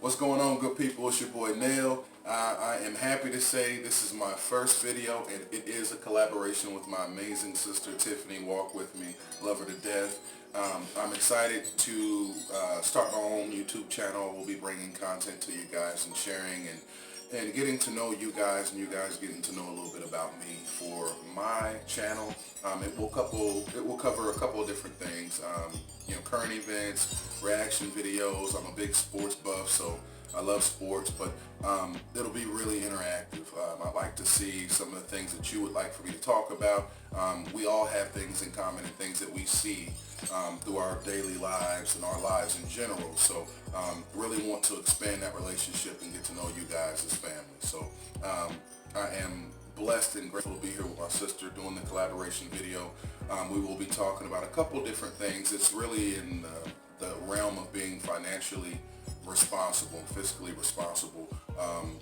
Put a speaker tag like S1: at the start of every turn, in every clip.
S1: What's going on, good people? It's your boy Nail. I am happy to say this is my first video, and it is a collaboration with my amazing sister Tiffany. Walk with me, love her to death. I'm excited to start my own YouTube channel. We'll be bringing content to you guys and sharing and getting to know you guys, and you guys getting to know a little bit about me. For my channel, it will cover a couple of different things. Current events, reaction videos. I'm a big sports buff, so I love sports, but it'll be really interactive. I'd like to see some of the things that you would like for me to talk about. We all have things in common and things that we see through our daily lives and our lives in general. So really want to expand that relationship and get to know you guys as family. So I am blessed and grateful to be here with my sister doing the collaboration video. We will be talking about a couple different things. It's really in the realm of being financially responsible, fiscally responsible,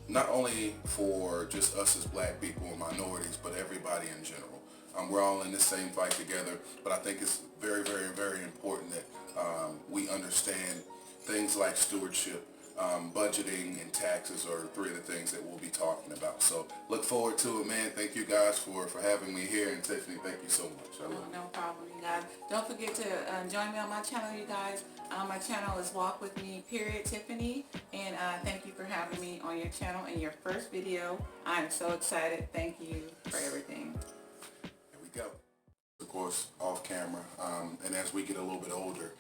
S1: not only for just us as black people and minorities, but everybody in general. We're all in this same fight together, but I think it's very, very, very important that we understand things like stewardship, budgeting, and taxes are three of the things that we'll be talking about. So look forward to it, man. Thank you guys for having me here, and Tiffany, thank you so much.
S2: No problem, you guys. Don't forget to join me on my channel, you guys. My channel is WalkWithMe.Tiffaney, and thank you for having me on your channel in your first video. I'm so excited. Thank you for everything.
S1: Here we go. Of course, off camera, and as we get a little bit older,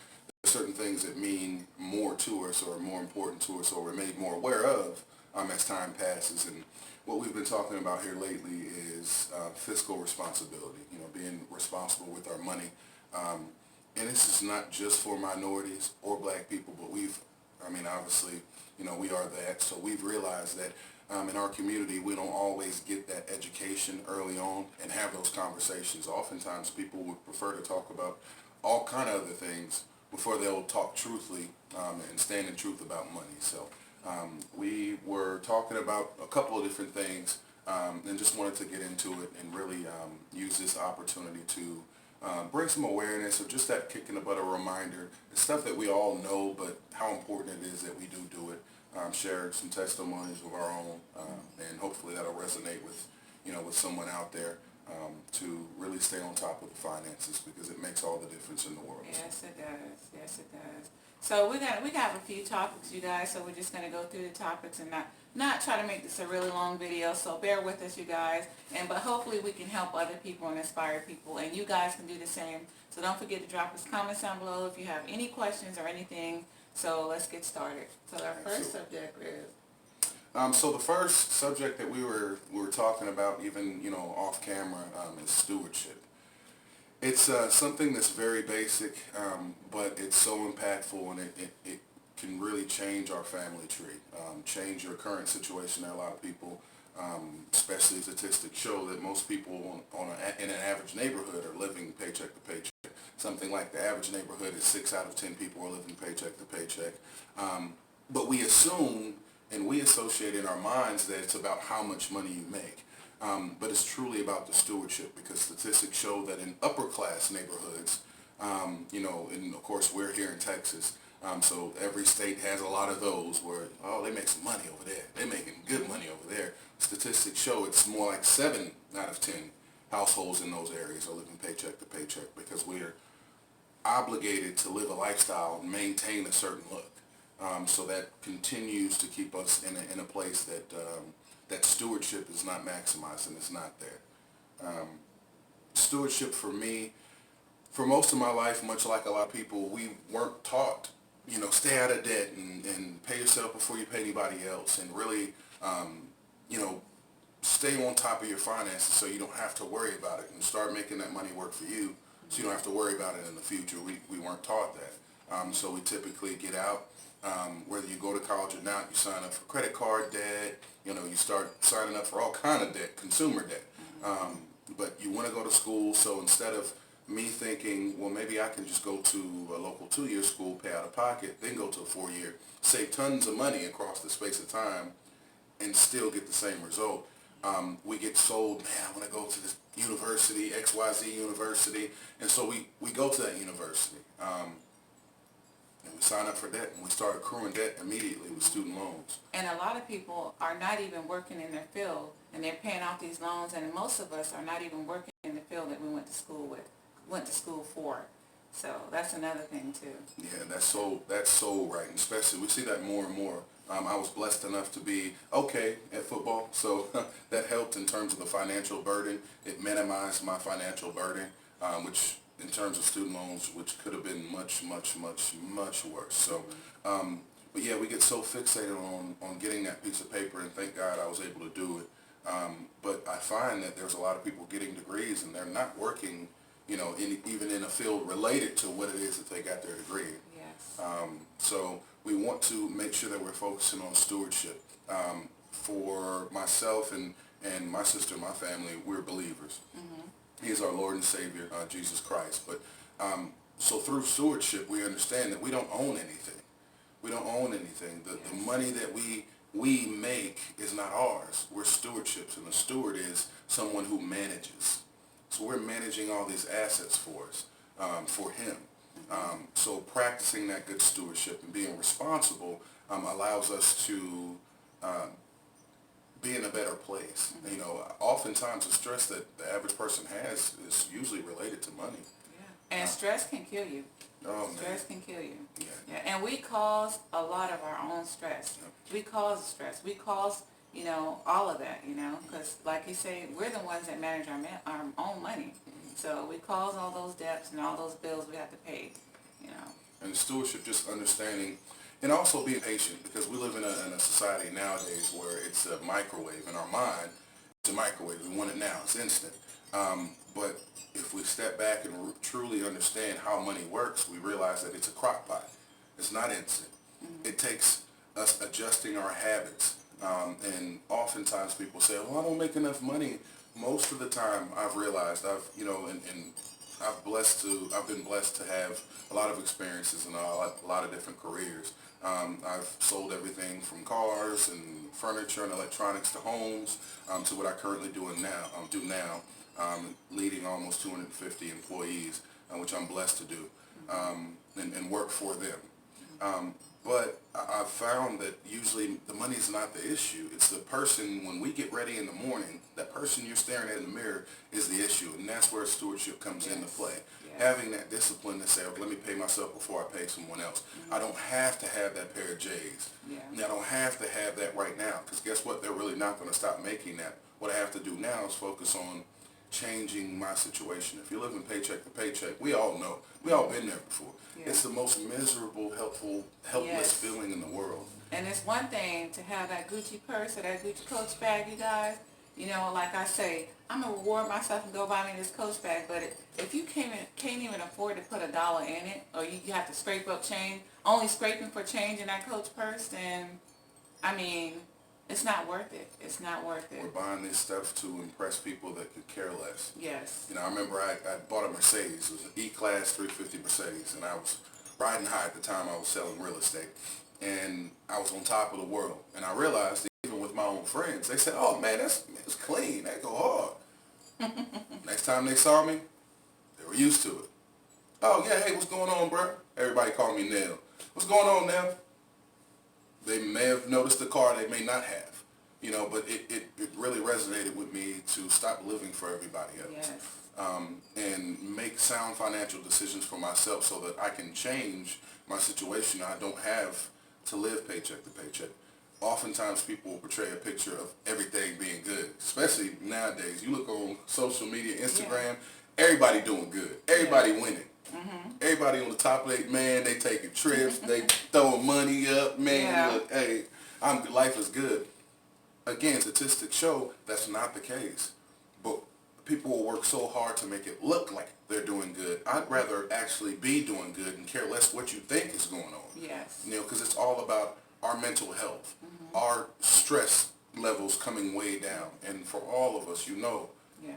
S1: certain things that mean more to us or more important to us or we're made more aware of as time passes. And what we've been talking about here lately is fiscal responsibility, being responsible with our money. And this is not just for minorities or black people, but obviously, we are that. So we've realized that in our community, we don't always get that education early on and have those conversations. Oftentimes, people would prefer to talk about all kind of other things before they'll talk truthfully and stand in truth about money. So we were talking about a couple of different things and just wanted to get into it and really use this opportunity to bring some awareness of just that kick in the butt, a reminder. It's stuff that we all know, but how important it is that we do it. Share some testimonies of our own, and hopefully that'll resonate with, with someone out there. To really stay on top of the finances, because it makes all the difference in the world.
S2: Yes, it does. Yes, it does. So we got a few topics, you guys. So we're just gonna go through the topics and not try to make this a really long video. So bear with us, you guys. But hopefully we can help other people and inspire people, and you guys can do the same. So don't forget to drop us comments down below if you have any questions or anything. So let's get started. So our first subject is.
S1: So the first subject that we were talking about, even off camera, is stewardship. It's something that's very basic, but it's so impactful, and it can really change our family tree, change your current situation. There are a lot of people, especially statistics show that most people in an average neighborhood are living paycheck to paycheck. Something like the average neighborhood is 6 out of 10 people are living paycheck to paycheck. But we assume and we associate in our minds that it's about how much money you make. But it's truly about the stewardship, because statistics show that in upper class neighborhoods, and of course we're here in Texas, so every state has a lot of those where, they make some money over there. They're making good money over there. Statistics show it's more like 7 out of 10 households in those areas are living paycheck to paycheck, because we're obligated to live a lifestyle and maintain a certain look. So that continues to keep us in a place that that stewardship is not maximized, and it's not there. Stewardship for me, for most of my life, much like a lot of people, we weren't taught, stay out of debt and pay yourself before you pay anybody else, and really, stay on top of your finances so you don't have to worry about it, and start making that money work for you so you don't have to worry about it in the future. We weren't taught that. So we typically get out. Whether you go to college or not, you sign up for credit card debt, you start signing up for all kind of debt, consumer debt. But you want to go to school, so instead of me thinking, well, maybe I can just go to a local 2-year school, pay out of pocket, then go to a 4-year, save tons of money across the space of time, and still get the same result. We get sold, man, I want to go to this university, XYZ university, and so we go to that university. And we sign up for debt, and we start accruing debt immediately with student loans.
S2: And a lot of people are not even working in their field, and they're paying off these loans, and most of us are not even working in the field that we went to school for. So that's another thing too.
S1: Yeah, that's so right, and especially we see that more and more. I was blessed enough to be okay at football, so that helped in terms of the financial burden. It minimized my financial burden, which in terms of student loans, which could have been much worse. So, but yeah, we get so fixated on getting that piece of paper, and thank God I was able to do it. But I find that there's a lot of people getting degrees, and they're not working, even in a field related to what it is that they got their degree in.
S2: Yes.
S1: So we want to make sure that we're focusing on stewardship. For myself and my sister, my family, we're believers. He is our Lord and Savior, Jesus Christ. But so through stewardship, we understand that we don't own anything. We don't own anything. The money that we make is not ours. We're stewardships, and a steward is someone who manages. So we're managing all these assets for us, for him. So practicing that good stewardship and being responsible allows us to be in a better place. Oftentimes the stress that the average person has is usually related to money.
S2: Yeah. And stress can kill you.
S1: Oh,
S2: stress can kill you.
S1: Yeah.
S2: And we cause a lot of our own stress.
S1: Yep.
S2: We cause stress. We cause, all of that, because like you say, we're the ones that manage our own money. So we cause all those debts and all those bills we have to pay,
S1: And stewardship, just understanding, and also being patient, because we live in a society nowadays where it's a microwave. In our mind, it's a microwave. We want it now. It's instant. But if we step back and truly understand how money works, we realize that it's a crock pot. It's not instant. It takes us adjusting our habits. And oftentimes people say, well, I don't make enough money. Most of the time I've realized I've been blessed to have a lot of experiences and a lot of different careers. I've sold everything from cars and furniture and electronics to homes, to what I currently do now, leading almost 250 employees, which I'm blessed to do, and work for them. But I've found that usually the money is not the issue. It's the person, when we get ready in the morning, that person you're staring at in the mirror is the issue. And that's where stewardship comes into play. Yes. Having that discipline to say, okay, let me pay myself before I pay someone else. I don't have to have that pair of J's. I don't have to have that right now, because guess what? They're really not going to stop making that. What I have to do now is focus on changing my situation. If you're living paycheck to paycheck, we all know. We all been there before. It's the most miserable, helpless feeling in the world.
S2: And it's one thing to have that Gucci purse or that Gucci Coach bag, you guys. Like I say, I'm going to reward myself and go buy me this Coach bag. But if you can't even afford to put $1 in it, or you have to scrape up change, only scraping for change in that Coach purse, then, it's not worth it. It's not worth it.
S1: We're buying this stuff to impress people that could care less.
S2: Yes.
S1: I remember I bought a Mercedes. It was an E-Class 350 Mercedes, and I was riding high at the time. I was selling real estate, and I was on top of the world. And I realized that even with my own friends, they said, "Oh man, it's clean. That go hard." Next time they saw me, they were used to it. "Oh yeah, hey, what's going on, bro?" Everybody called me Nell. "What's going on, Nell?" They may have noticed the car, they may not have, but it really resonated with me to stop living for everybody else. And make sound financial decisions for myself so that I can change my situation. I don't have to live paycheck to paycheck. Oftentimes people will portray a picture of everything being good, especially nowadays. You look on social media, Instagram, everybody doing good, everybody winning. Everybody on the top of their, man, they taking trips, they throwing money up, man, look, hey, life is good. Again, statistics show that's not the case. But people will work so hard to make it look like they're doing good. I'd rather actually be doing good and care less what you think is going on.
S2: Yes.
S1: Because it's all about our mental health, our stress levels coming way down. And for all of us,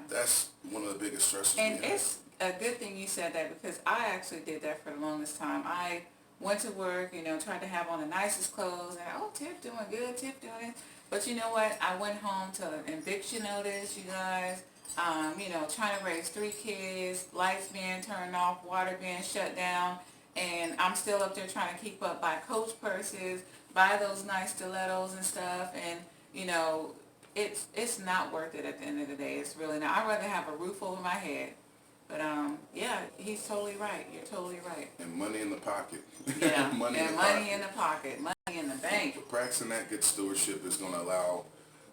S1: that's one of the biggest stresses.
S2: And it's a good thing you said that, because I actually did that for the longest time. I went to work, tried to have on the nicest clothes, and Tiff doing good, Tiff doing it. But you know what? I went home to an eviction notice, you guys, trying to raise 3 kids, lights being turned off, water being shut down, and I'm still up there trying to keep up, buy Coach purses, buy those nice stilettos and stuff, and you know, it's not worth it at the end of the day. It's really not. I'd rather have a roof over my head. But yeah, he's totally right. You're totally right.
S1: And money in the pocket.
S2: Yeah,
S1: money
S2: and
S1: in the
S2: money
S1: pocket.
S2: in the pocket, money in the bank.
S1: But practicing that good stewardship is going to allow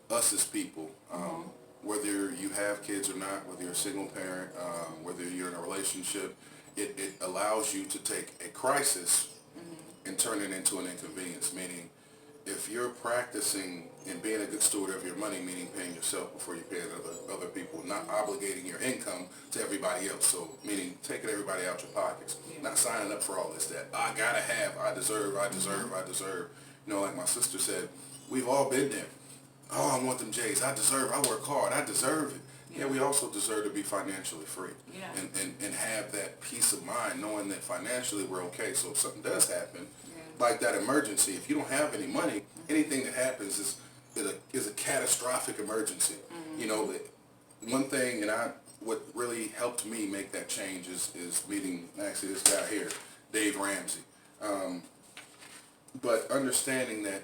S1: us as people, whether you have kids or not, whether you're a single parent, whether you're in a relationship, it allows you to take a crisis and turn it into an inconvenience. Meaning, if you're practicing and being a good steward of your money, meaning paying yourself before you're paying other people, not obligating your income to everybody else. So meaning taking everybody out your pockets, not signing up for all this that I gotta have, I deserve. You know, like my sister said, we've all been there. Oh, I want them J's. I deserve. I work hard. I deserve it. Yeah, we also deserve to be financially free.
S2: Yeah.
S1: And have that peace of mind knowing that financially we're okay. So if something does happen, like that emergency, if you don't have any money, anything that happens is a catastrophic emergency. You know, one thing, and what really helped me make that change is meeting actually this guy here, Dave Ramsey. But understanding that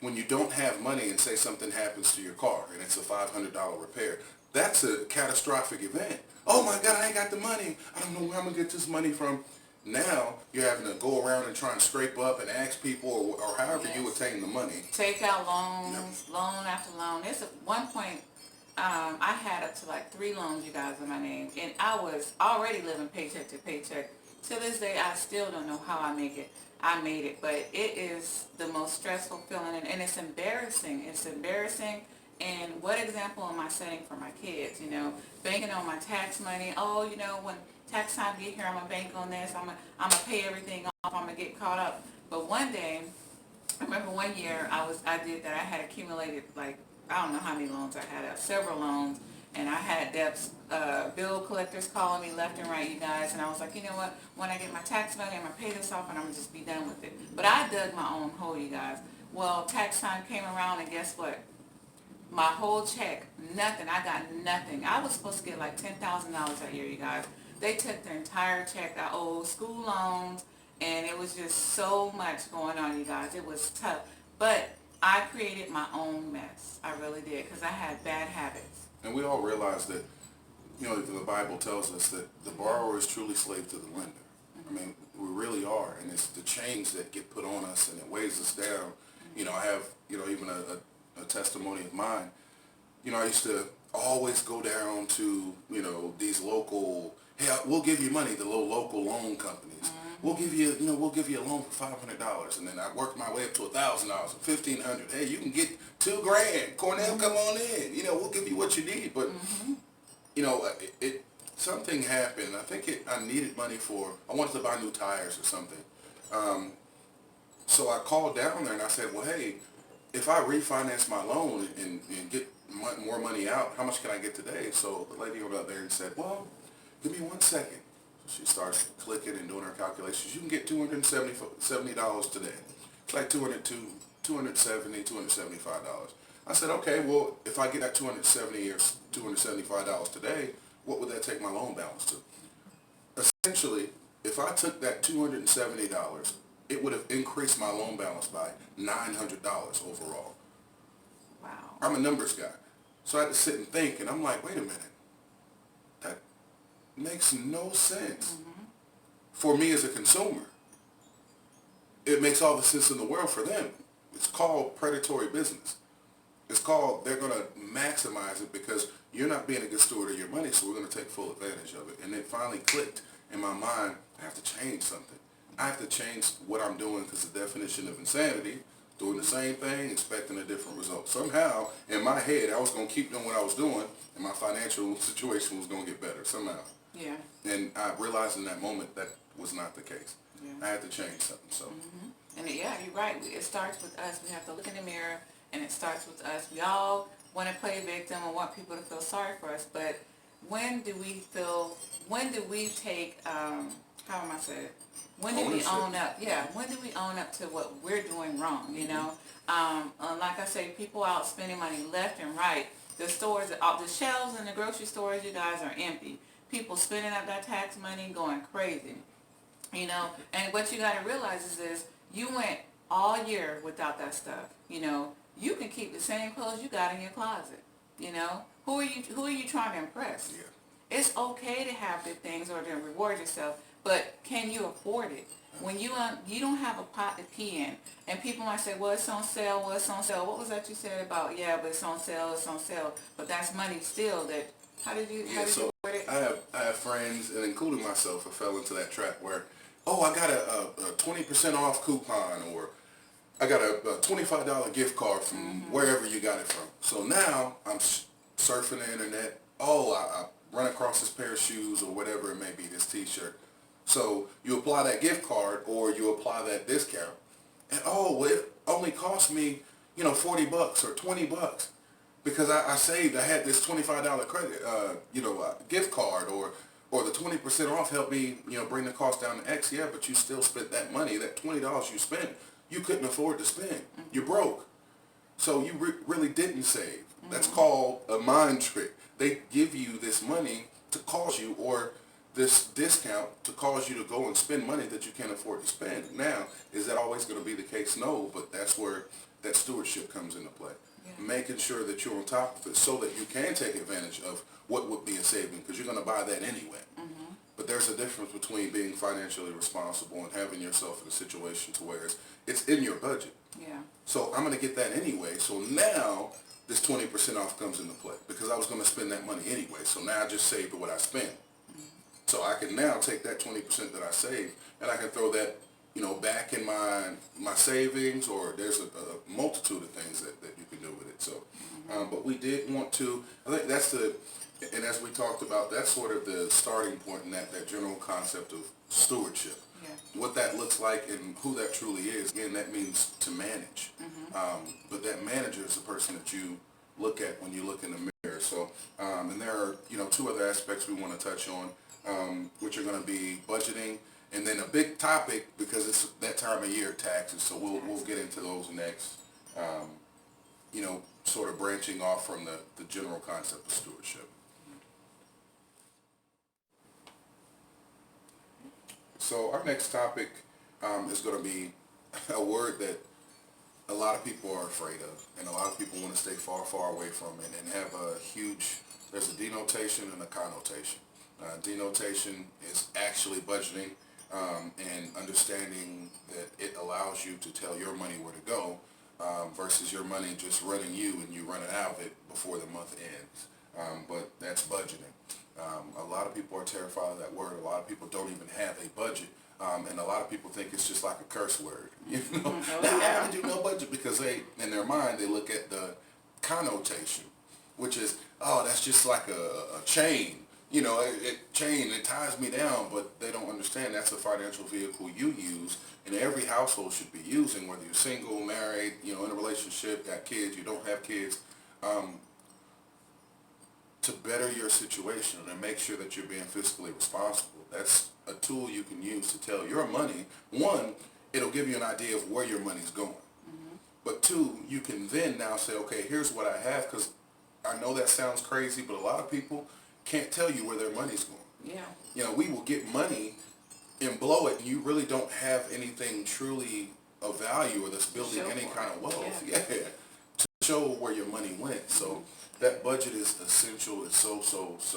S1: when you don't have money and say something happens to your car and it's a $500 repair, that's a catastrophic event. Oh my God, I ain't got the money. I don't know where I'm gonna get this money from. Now you're having to go around and try and scrape up and ask people or however you attain the money.
S2: Take out loans, loan after loan. It's at one point, I had up to like 3 loans, you guys, in my name, and I was already living paycheck to paycheck. To this day, I still don't know how I made it, but it is the most stressful feeling, and it's embarrassing. It's embarrassing. And what example am I setting for my kids? You know, banking on my tax money. Oh, you know, when tax time get here, I'm gonna bank on this. I'm gonna pay everything off. I'm gonna get caught up. But one day, I remember one year I did that. I had accumulated like I don't know how many loans I had, several loans, and I had debts, bill collectors calling me left and right, you guys. And I was like, you know what? When I get my tax money, I'm gonna pay this off, and I'm gonna just be done with it. But I dug my own hole, you guys. Well, tax time came around, and guess what? My whole check, nothing. I got nothing. I was supposed to get like $10,000 that year, you guys. They took the entire check. I owed school loans, and it was just so much going on, you guys. It was tough. But I created my own mess. I really did, because I had bad habits.
S1: And we all realize that, you know, the Bible tells us that the borrower is truly slave to the lender. I mean, we really are, and it's the chains that get put on us, and it weighs us down. You know, I have, you know, even a testimony of mine. You know, I used to always go down to, you know, these local, hey, we'll give you money, the little local loan companies. We'll give you, you know, we'll give you a loan for $500, and then I worked my way up to $1,000, $1,500. Hey, you can get $2,000. Cornell, come on in. You know, we'll give you what you need. But you know, something happened. I think I needed money I wanted to buy new tires or something. So I called down there and I said, well, hey, if I refinance my loan and get more money out, how much can I get today? So the lady over there and said, well, give me 1 second. So she starts clicking and doing her calculations. You can get $270 today. It's like $270, $275. I said, okay, well, if I get that $270 or $275 today, what would that take my loan balance to? Essentially, if I took that $270, it would have increased my loan balance by $900 overall.
S2: Wow.
S1: I'm a numbers guy. So I had to sit and think, and I'm like, wait a minute. That makes no sense for me as a consumer. It makes all the sense in the world for them. It's called predatory business. It's called, they're going to maximize it because you're not being a good steward of your money, so we're going to take full advantage of it. And it finally clicked in my mind, I have to change something. I have to change what I'm doing, because the definition of insanity, doing the same thing, expecting a different result. Somehow, in my head, I was going to keep doing what I was doing, and my financial situation was going to get better somehow.
S2: Yeah.
S1: And I realized in that moment that was not the case.
S2: Yeah.
S1: I had to change something. So.
S2: And yeah, you're right. It starts with us. We have to look in the mirror, and it starts with us. We all want to play victim and want people to feel sorry for us, but when do we take, how am I saying? When do we own up? Yeah, when do we own up to what we're doing wrong, you know? Like I say, people out spending money left and right. The stores, the shelves in the grocery stores, you guys, are empty. People spending up that tax money, going crazy. you know. And what you got to realize is this: you went all year without that stuff. You know, you can keep the same clothes you got in your closet. You know, who are you trying to impress?
S1: Yeah.
S2: It's okay to have good things or to reward yourself, but can you afford it? When you don't have a pot to pee in, and people might say, well, it's on sale, well, it's on sale. What was that you said about, yeah, but it's on sale, but that's money still that, how did you afford it?
S1: I have friends, and including myself, I fell into that trap where, oh, I got a 20% off coupon, or I got a $25 gift card from wherever you got it from. So now I'm surfing the internet. Oh, I run across this pair of shoes or whatever it may be, this t-shirt. So you apply that gift card or you apply that discount, and oh, well, it only cost me, $40 or $20 because I saved. I had this $25 credit, gift card, or the 20% off helped me, bring the cost down to X. Yeah, but you still spent that money, that $20 you spent, you couldn't afford to spend. You're broke. So you really didn't save. That's called a mind trick. They give you this money to cause you, or this discount to cause you to go and spend money that you can't afford to spend. Now, is that always going to be the case? No, but that's where that stewardship comes into play. Yeah. Making sure that you're on top of it so that you can take advantage of what would be a saving, because you're going to buy that anyway. But there's a difference between being financially responsible and having yourself in a situation to where it's in your budget.
S2: Yeah.
S1: So I'm going to get that anyway. So now this 20% off comes into play because I was going to spend that money anyway. So now I just saved what I spent. So I can now take that 20% that I saved and I can throw that, back in my savings, or there's a multitude of things that you can do with it. So, but we did want to, I think that's and as we talked about, that's sort of the starting point in that general concept of stewardship. Yeah. What that looks like and who that truly is. Again, that means to manage. But that manager is the person that you look at when you look in the mirror. So, and there are, two other aspects we want to touch on, which are going to be budgeting, and then a big topic, because it's that time of year, taxes. So we'll get into those next, sort of branching off from the general concept of stewardship. So our next topic is going to be a word that a lot of people are afraid of, and a lot of people want to stay far, far away from it, and have there's a denotation and a connotation. Denotation is actually budgeting and understanding that it allows you to tell your money where to go versus your money just running you and you running out of it before the month ends. But that's budgeting. A lot of people are terrified of that word. A lot of people don't even have a budget. And a lot of people think it's just like a curse word. Now, I gotta do no budget, because in their mind, they look at the connotation, which is, oh, that's just like a chain. It ties me down, but they don't understand that's a financial vehicle you use, and every household should be using, whether you're single, married, in a relationship, got kids, you don't have kids, to better your situation and make sure that you're being fiscally responsible. That's a tool you can use to tell your money. One, it'll give you an idea of where your money's going. But two, you can then now say, okay, here's what I have, because I know that sounds crazy, but a lot of people can't tell you where their money's going. Yeah. We will get money and blow it, and you really don't have anything truly of value or that's building any kind of wealth. Yeah. To show where your money went. So that budget is essential. It's so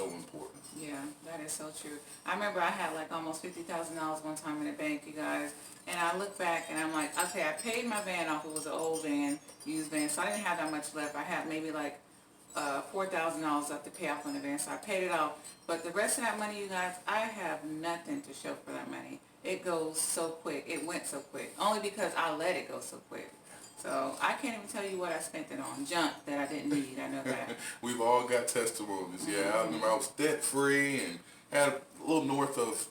S1: important.
S2: Yeah, that is so true. I remember I had like almost $50,000 one time in the bank, you guys, and I look back and I'm like, okay, I paid my van off. It was an old van, used van, so I didn't have that much left. I had maybe like $4,000 left to pay off on the van, so I paid it off. But the rest of that money, you guys, I have nothing to show for that money. It goes so quick. It went so quick, only because I let it go so quick. So I can't even tell you what I spent it on. Junk that I didn't need. I know that.
S1: We've all got testimonies. Yeah, I remember I was debt free and had a little north of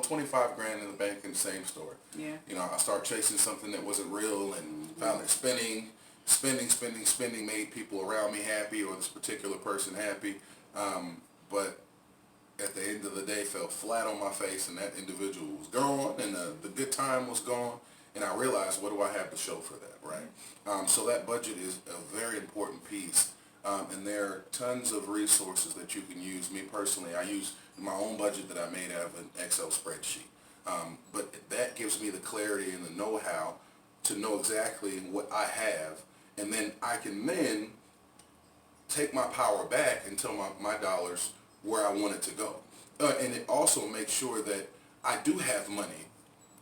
S1: 25 grand in the bank in the same store.
S2: Yeah.
S1: I started chasing something that wasn't real and found that spending made people around me happy, or this particular person happy. But at the end of the day, fell flat on my face, and that individual was gone, and the good time was gone. And I realized, what do I have to show for that, right? So that budget is a very important piece. And there are tons of resources that you can use. Me personally, I use my own budget that I made out of an Excel spreadsheet. But that gives me the clarity and the know-how to know exactly what I have, and then I can then take my power back and tell my dollars where I want it to go. And it also makes sure that I do have money,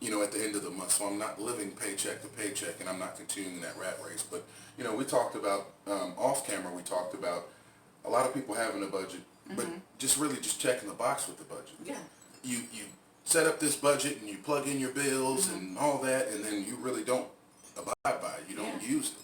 S1: at the end of the month, so I'm not living paycheck to paycheck, and I'm not continuing that rat race. But, we talked about, off camera, we talked about a lot of people having a budget, but just really just checking the box with the budget.
S2: Yeah.
S1: You set up this budget and you plug in your bills and all that, and then you really don't abide by it. You don't use it.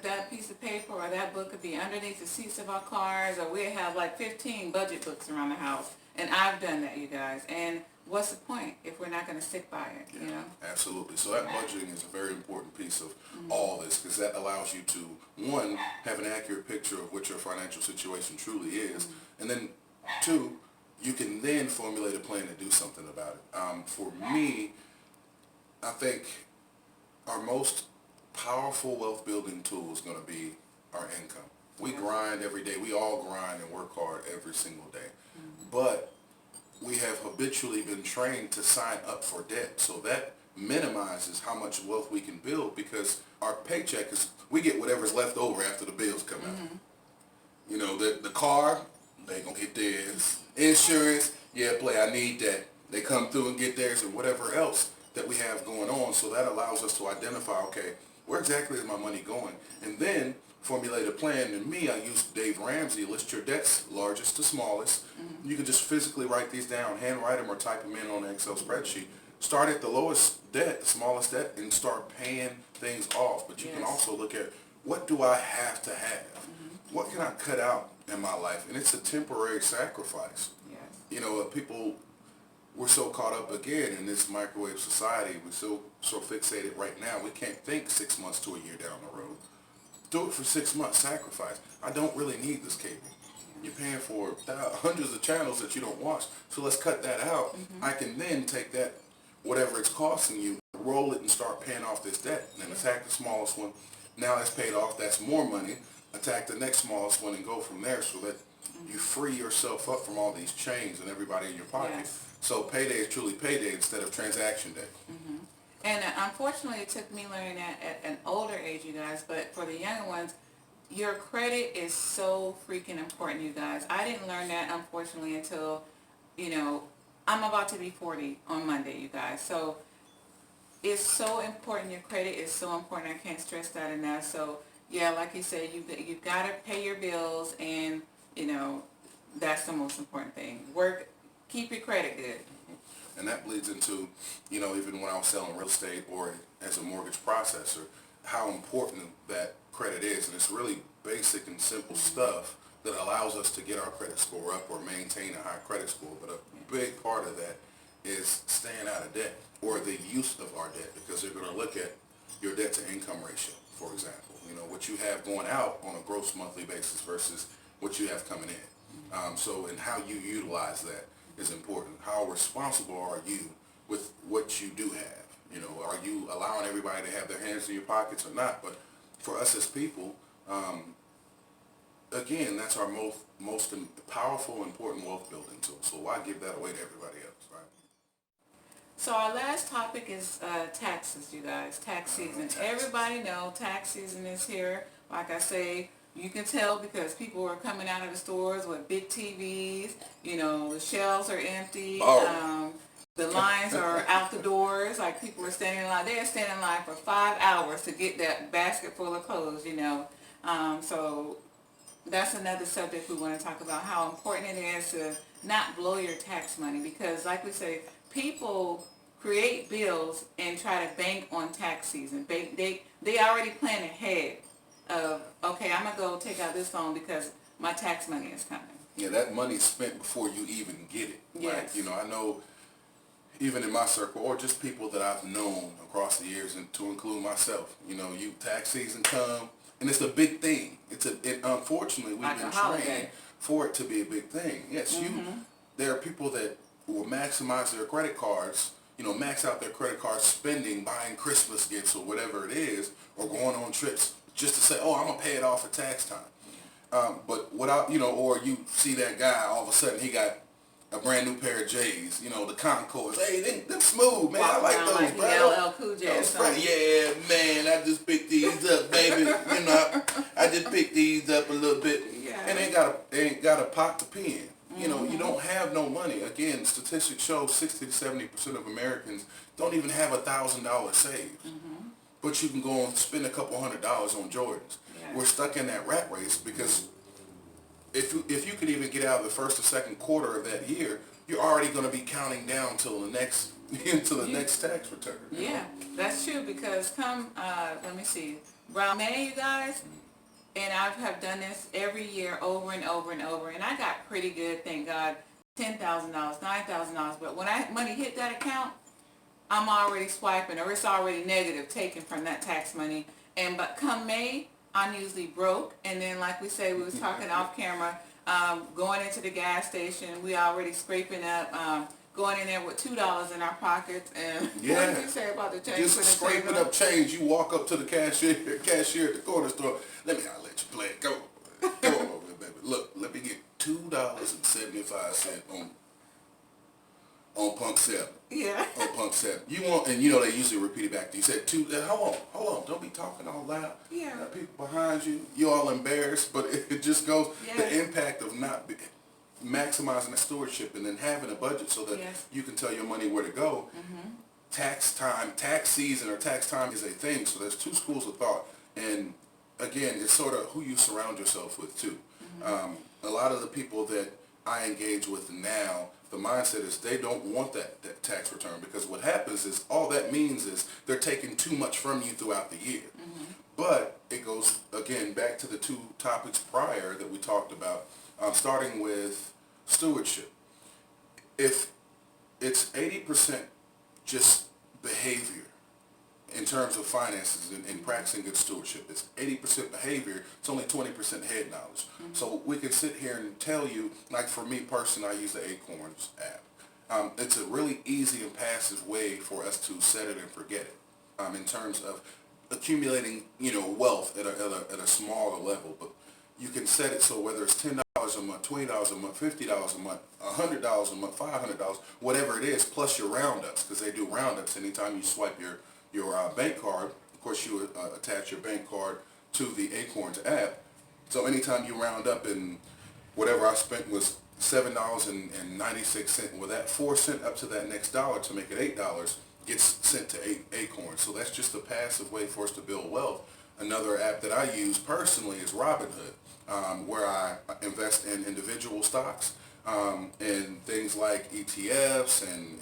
S2: That piece of paper or that book could be underneath the seats of our cars, or we have like 15 budget books around the house. And I've done that, you guys. And what's the point if we're not going to stick by it,
S1: Absolutely. So that budgeting is a very important piece of all this, because that allows you to, one, have an accurate picture of what your financial situation truly is, and then, two, you can then formulate a plan to do something about it. For me, I think our most powerful wealth building tool is going to be our income. We grind every day. We all grind and work hard every single day. But we have habitually been trained to sign up for debt. So that minimizes how much wealth we can build, because our paycheck is, we get whatever's left over after the bills come out. The car, they gonna get theirs. Insurance, I need that. They come through and get theirs, and whatever else that we have going on. So that allows us to identify, okay, where exactly is my money going? And then formulate a plan. And me, I use Dave Ramsey, list your debts, largest to smallest. You can just physically write these down, handwrite them, or type them in on an Excel spreadsheet. Start at the lowest debt, the smallest debt, and start paying things off. But you can also look at, what do I have to have? What can I cut out in my life? And it's a temporary sacrifice. People, we're so caught up again in this microwave society. We're so fixated right now. We can't think 6 months to a year down the road. Do it for 6 months, sacrifice. I don't really need this cable. You're paying for hundreds of channels that you don't watch, so let's cut that out. I can then take that, whatever it's costing you, roll it and start paying off this debt. And then attack the smallest one. Now that's paid off, that's more money. Attack the next smallest one and go from there, so that you free yourself up from all these chains and everybody in your pocket. So payday is truly payday instead of transaction day.
S2: And unfortunately, it took me learning that at an older age, you guys. But for the younger ones, your credit is so freaking important, you guys. I didn't learn that, unfortunately, until, I'm about to be 40 on Monday, you guys. So it's so important. Your credit is so important. I can't stress that enough. So, like you said, you've got to pay your bills, and, that's the most important thing. Keep your credit good.
S1: And that bleeds into, even when I was selling real estate or as a mortgage processor, how important that credit is. And it's really basic and simple stuff that allows us to get our credit score up or maintain a high credit score. But a big part of that is staying out of debt, or the use of our debt, because they're going to look at your debt to income ratio, for example. What you have going out on a gross monthly basis versus what you have coming in. And how you utilize that is important. How responsible are you with what you do have? Are you allowing everybody to have their hands in your pockets or not? But for us as people, again, that's our most powerful, important wealth building tool. So why give that away to everybody else, right?
S2: So our last topic is taxes, you guys. Tax season. Everybody know tax season is here. Like I say, you can tell because people are coming out of the stores with big TVs. The shelves are empty. The lines are out the doors. Like, people are standing in line. They're standing in line for 5 hours to get that basket full of clothes, So that's another subject we want to talk about, how important it is to not blow your tax money. Because like we say, people create bills and try to bank on tax season. They already plan ahead of, okay, I'm going to go take out this loan because my tax money is coming.
S1: Yeah, that money's spent before you even get it.
S2: Yes.
S1: Right? I know, even in my circle, or just people that I've known across the years, and to include myself, tax season come, and it's a big thing. Unfortunately, we've
S2: like
S1: been trained for it to be a big thing. Yes, there are people that will maximize their credit cards, max out their credit card spending, buying Christmas gifts or whatever it is, or going on trips just to say, oh, I'm going to pay it off at tax time. But without, or you see that guy, all of a sudden he got a brand new pair of J's, you know, the Concords. Hey, them smooth, man. I
S2: Walk
S1: like
S2: around
S1: those,
S2: like
S1: bro.
S2: LL Cool J or something.
S1: Yeah, man, I just picked these up, baby. You know, I just picked these up a little bit.
S2: Yeah.
S1: And they ain't got a pot to pee in. You know, you don't have no money. Again, statistics show 60 to 70% of Americans don't even have $1,000 saved. But you can go and spend a couple $100 on Jordans.
S2: Yes.
S1: We're stuck in that rat race because if you could even get out of the first or second quarter of that year, you're already going to be counting down till the next next tax return.
S2: Yeah, that's true because come, let me see, around May, you guys, and I have done this every year over and over and over, and I got pretty good, thank God, $10,000, $9,000, but when money hit that account, I'm already swiping, or it's already negative taken from that tax money, but come May, I'm usually broke, and then like we say, we was talking off camera, going into the gas station, we already scraping up, going in there with $2 in our pockets, and what did you say about the change?
S1: Just scraping up change. You walk up to the cashier at the corner store. Let me not let you play it. Go on over here, baby. Look, let me get $2.75 on pump 7.
S2: Yeah.
S1: On pump 7. You want, and you know they usually repeat it back to you. You said two. Hold on. Don't be talking all loud.
S2: Yeah.
S1: Got people behind you. You all embarrassed, but it just goes the impact of not maximizing the stewardship and then having a budget so that you can tell your money where to go. Tax season or tax time is a thing. So there's two schools of thought, and again, it's sort of who you surround yourself with too. A lot of the people that I engage with now, the mindset is they don't want that tax return, because what happens is all that means is they're taking too much from you throughout the year. But it goes again back to the two topics prior that we talked about, starting with stewardship. If it's 80% just behavior in terms of finances and practicing good stewardship, it's 80% behavior, it's only 20% head knowledge. So we can sit here and tell you, like for me personally, I use the Acorns app. It's a really easy and passive way for us to set it and forget it in terms of accumulating, wealth at a smaller level. But you can set it so whether it's $10 a month, $20 a month, $50 a month, $100 a month, $500, whatever it is, plus your roundups, because they do roundups anytime you swipe your bank card. Of course, you attach your bank card to the Acorns app. So anytime you round up, and whatever I spent was $7.96, well, that 4 cents up to that next dollar to make it $8 gets sent to Acorns. So that's just a passive way for us to build wealth. Another app that I use personally is Robinhood, where I invest in individual stocks and things like ETFs and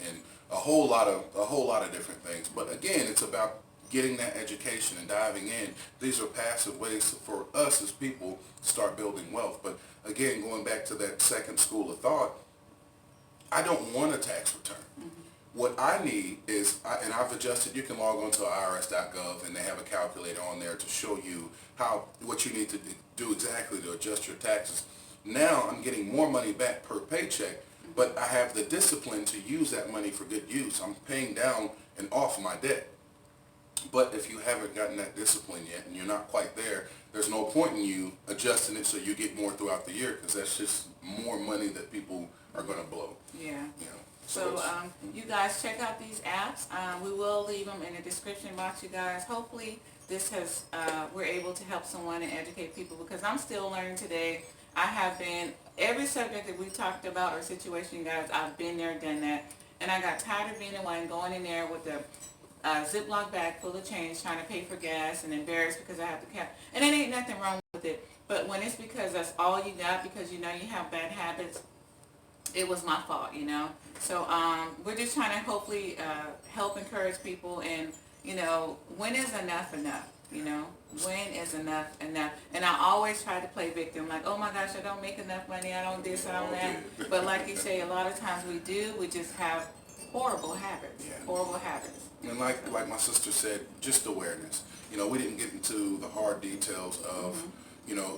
S1: a whole lot of different things. But again, it's about getting that education and diving in. These are passive ways for us as people to start building wealth. But again, going back to that second school of thought, I don't want a tax return. What I need is, and I've adjusted, you can log on to irs.gov and they have a calculator on there to show you what you need to do exactly to adjust your taxes. Now I'm getting more money back per paycheck, but I have the discipline to use that money for good use. I'm paying down and off my debt. But if you haven't gotten that discipline yet and you're not quite there, there's no point in you adjusting it so you get more throughout the year, because that's just more money that people are going to blow.
S2: Yeah. So you guys check out these apps. We will leave them in the description box, you guys. Hopefully this has, we're able to help someone and educate people, because I'm still learning today. I have been, every subject that we talked about or situation, guys, I've been there, done that. And I got tired of being the one going in there with the Ziploc bag full of change, trying to pay for gas, and embarrassed because I have to cap. And it ain't nothing wrong with it. But when it's because that's all you got, because you have bad habits, it was my fault, So we're just trying to hopefully help encourage people, and when is enough enough? When is enough enough? And I always try to play victim, like, oh my gosh, I don't make enough money, I don't this, I don't that. But like you say, a lot of times we do, we just have horrible habits, horrible habits.
S1: And like my sister said, just awareness. We didn't get into the hard details of,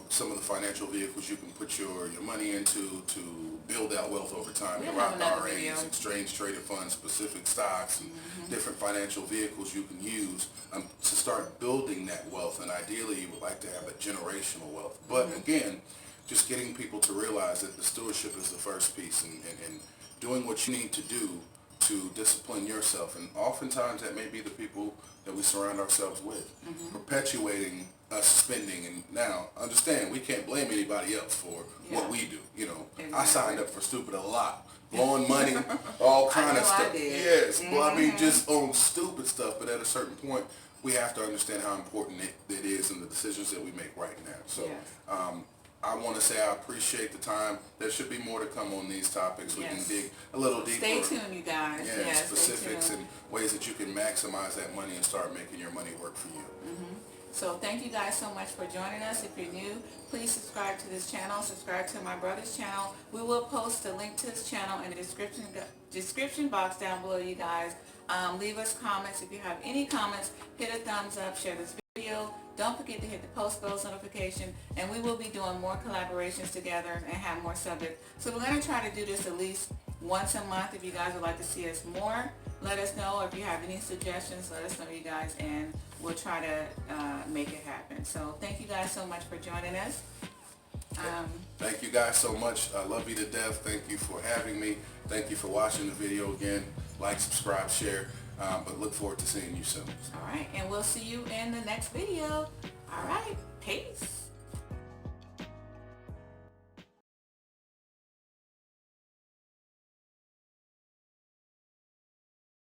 S1: some of the financial vehicles you can put your money into to build out wealth over time. Your Roth IRAs, exchange traded funds, specific stocks, and different financial vehicles you can use to start building that wealth. And ideally, you would like to have a generational wealth. But again, just getting people to realize that the stewardship is the first piece, and doing what you need to do to discipline yourself. And oftentimes that may be the people that we surround ourselves with, perpetuating us spending. And now, understand, we can't blame anybody else for what we do. You know, I signed up for stupid a lot. Blowing money, all kind of stuff. Yes, well, I mean, just on stupid stuff. But at a certain point, we have to understand how important it is in the decisions that we make right now. So I want to say I appreciate the time. There should be more to come on these topics. We can dig a little deeper.
S2: Stay tuned, you guys.
S1: Yeah, specifics and ways that you can maximize that money and start making your money work for you.
S2: So thank you guys so much for joining us. If you're new, please subscribe to this channel. Subscribe to my brother's channel. We will post a link to his channel in the description box down below, you guys. Leave us comments. If you have any comments, hit a thumbs up, share this video. Don't forget to hit the post bell notification, and we will be doing more collaborations together and have more subjects. So we're going to try to do this at least once a month. If you guys would like to see us more, let us know. If you have any suggestions, let us know, you guys, and we'll try to make it happen. So thank you guys so much for joining us.
S1: Thank you guys so much. I love you to death. Thank you for having me. Thank you for watching the video again. Like, subscribe, share. But look forward to seeing you soon.
S2: All right, and we'll see you in the next video. All right, peace.